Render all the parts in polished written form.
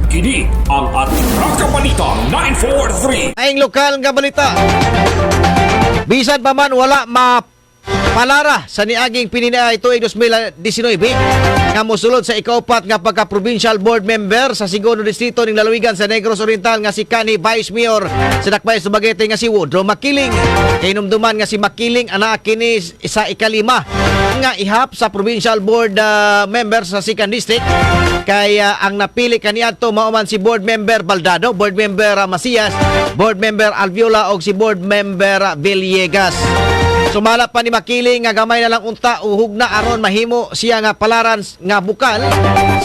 Kini ang Atraka Balita 943. Aing lokal nga balita. Bisan pa man wala palara sa niaging pininay tuig 2019 nga mosulod sa ikaupat nga pagka-provincial board member sa segundo distrito ning lalawigan sa Negros Oriental nga si Kani Vice Mayor sa Dakbayan Subaguete nga si Woodrow Makiling. Kainumduman nga si Makiling ana kini sa ikalima nga ihap sa provincial board member sa second district kaya ang napili kaniadto mao man si board member Baldado, board member Macias, board member Alviola og si board member Villegas. Sumala pa ni Makiling nga gamay na lang unta uhog na aron mahimo siya nga palaran nga bukal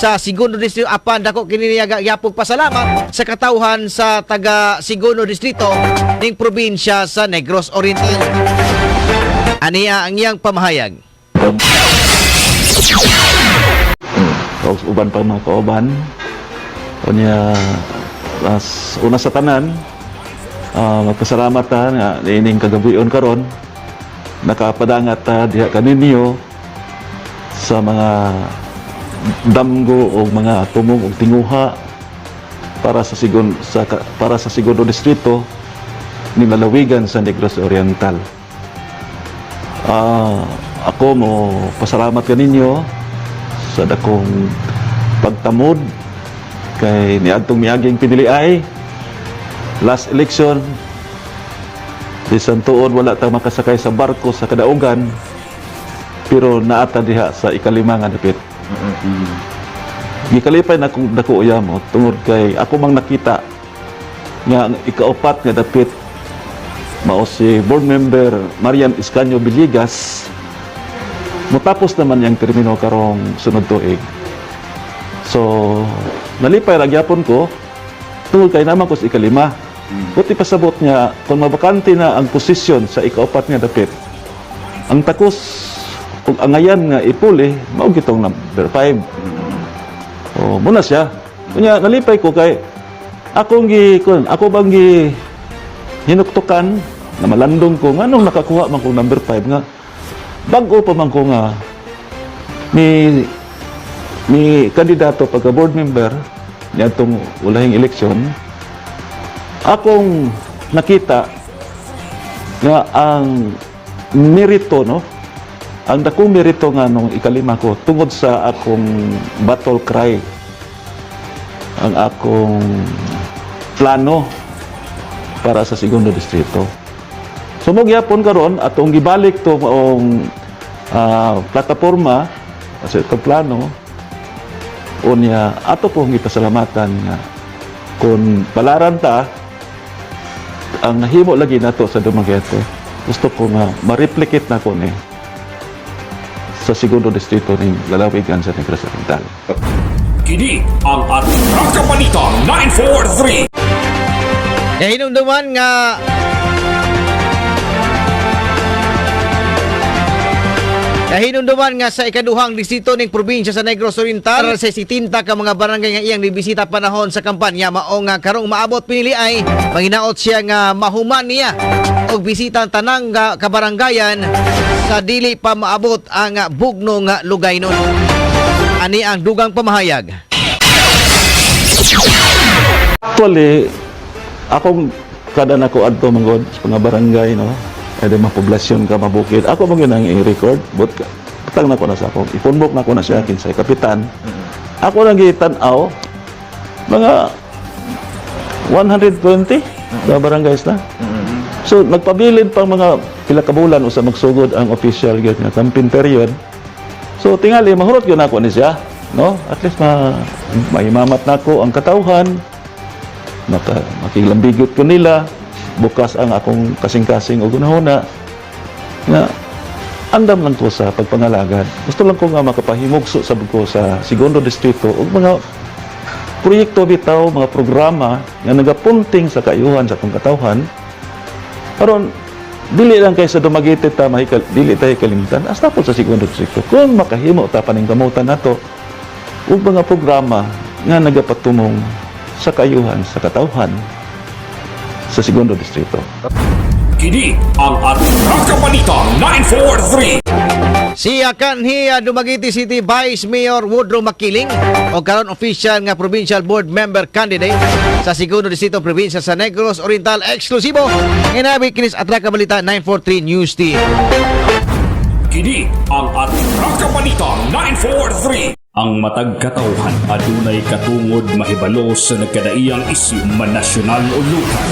sa segundo distrito apan dako kini niya gyapog pasalamat sa katawhan sa taga segundo distrito ning probinsya sa Negros Oriental. Aniya ang iyang pamahayag. Uban pa mga kauban unya una sa tanan magpasalamat nga ining kagabuyon karon nakapadangat diha kaninyo sa mga damgo o mga tumong o tinguha para sa segundo distrito ni lalawigan sa Negros Oriental. Ako mo pasalamat kaninyo sa dakong pagtamod kay niadtong miaging piniliay last election. Bisan tuod wala ta makasakay sa barko sa kadaugan pero naata diha sa ikalima nga dapit. Gikalipay na kung dako uyamo tungod kay ako mang nakita nga ang ikaupat nga dapit mao si board member Marian Iscanio Villegas. Mutapos naman yang termino karong sunod tuig. So nalipay ra gyapon ko tungod kay naman ko sa ikalima. Buti pasabot niya kung mabakante na ang posisyon sa ikaupat nga dapit. Ang takos kung angayan nga ipuli mao gitong number 5. Muna siya. Kunya nalipay ko kay ako bang hinuktukan na malandong ko nganong nakakuha man ko number 5 nga bag-o pa man ko nga ni kandidato pagka board member niadtong ulahing eleksyon. Akong nakita nga ang merito, no? Ang dakong merito nga nung ikalima ko tungod sa akong battle cry. Ang akong plano para sa segundo distrito. Sumog yapon karon atong gibalik to maong plataporma sa itong plano unya ato pong ipasalamatan nga kung palaran ta ang nahimo lagi nato sa Dumaguete. Gusto ko nga ma-replicate na ko ni sa segundo distrito ng lalawigan sa Negros Oriental. Kini ang Atraka Balita 943. Hinumduman nga Hinumduman nga sa ikaduhang distrito ning probinsya sa Negros Oriental sa 70 ka mga barangay nga iyang nibisita panahon sa kampanya mao nga karong maabot pinili ay manginaot siya nga mahuman niya og bisita tanang kabaranggayan sa dili pa maabot ang bugno nga lugaynon. Ani ang dugang pamahayag. Actually, akong kada nako adto mangod sa mga barangay, no? Ada mga poblasyon ka mabukid. Ako mo ginang i-record, but patang na ko na sa ako. Ipunbok na ko na siya kinsay kapitan. Ako lang gitanaw mga 120 na barangays na. So nagpabilin pang mga pila ka bulan usa magsugod ang official gyud nga campaign period. So tingali mahurot gyud nako ni siya, no? At least maimamat nako ang katawhan. Makilambigot ko nila. Bukas ang akong kasing-kasing o gunahuna na andam lang ko sa pagpangalagad. Gusto lang ko nga makapahimugso sa ko sa segundo distrito o mga proyekto bitaw, mga programa nga nagapunting sa kaayuhan sa akong katawhan. Karon dili lang kay sa Dumaguete ta dili tayo kalimtan hasta po sa segundo distrito. Kung makahimo ta paning kamutan nato ug mga programa nga nagapatumong sa kaayuhan sa katawhan sa segundo distrito. Kini ang Atraka Balita 943. Si kanhi Dumaguete City Vice Mayor Woodrow Makiling o karon official nga provincial board member candidate sa segundo distrito probinsya sa Negros Oriental eksklusibo. Inabi kinis Atraka Balita 943 News Team. Kini ang Atraka Balita 943. Ang matag katawhan adunay katungod mahibalo sa nagkadaiyang isyu manasyonal o lokal.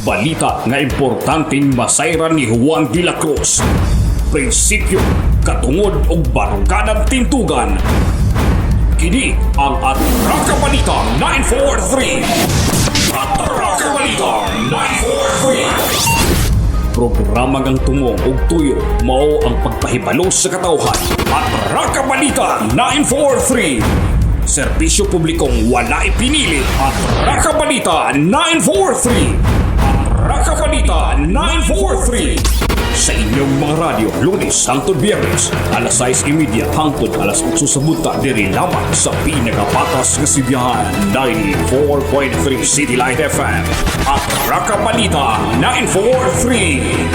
Balita nga importanteng masayran ni Juan de la Cruz. Prinsipyo, katungod o baruganan tintugan. Kini ang Atraka Balita 943. Atraka Balita 943. Programa ngang tumong og tuyo mao ang pagpahibalo sa katawhan. Atraka Balita 943. Serbisyo publikong wala ipinili. Atraka Balita 943. Atraka Balita 943. Sa inyong mga radyo, Lunes hangtod Biyernes, alas 6:30 hangtod alas 8 sa buta diri lamang sa pinagapatas nga sibiyahan 94.3 City Light FM at Atraka Balita 943.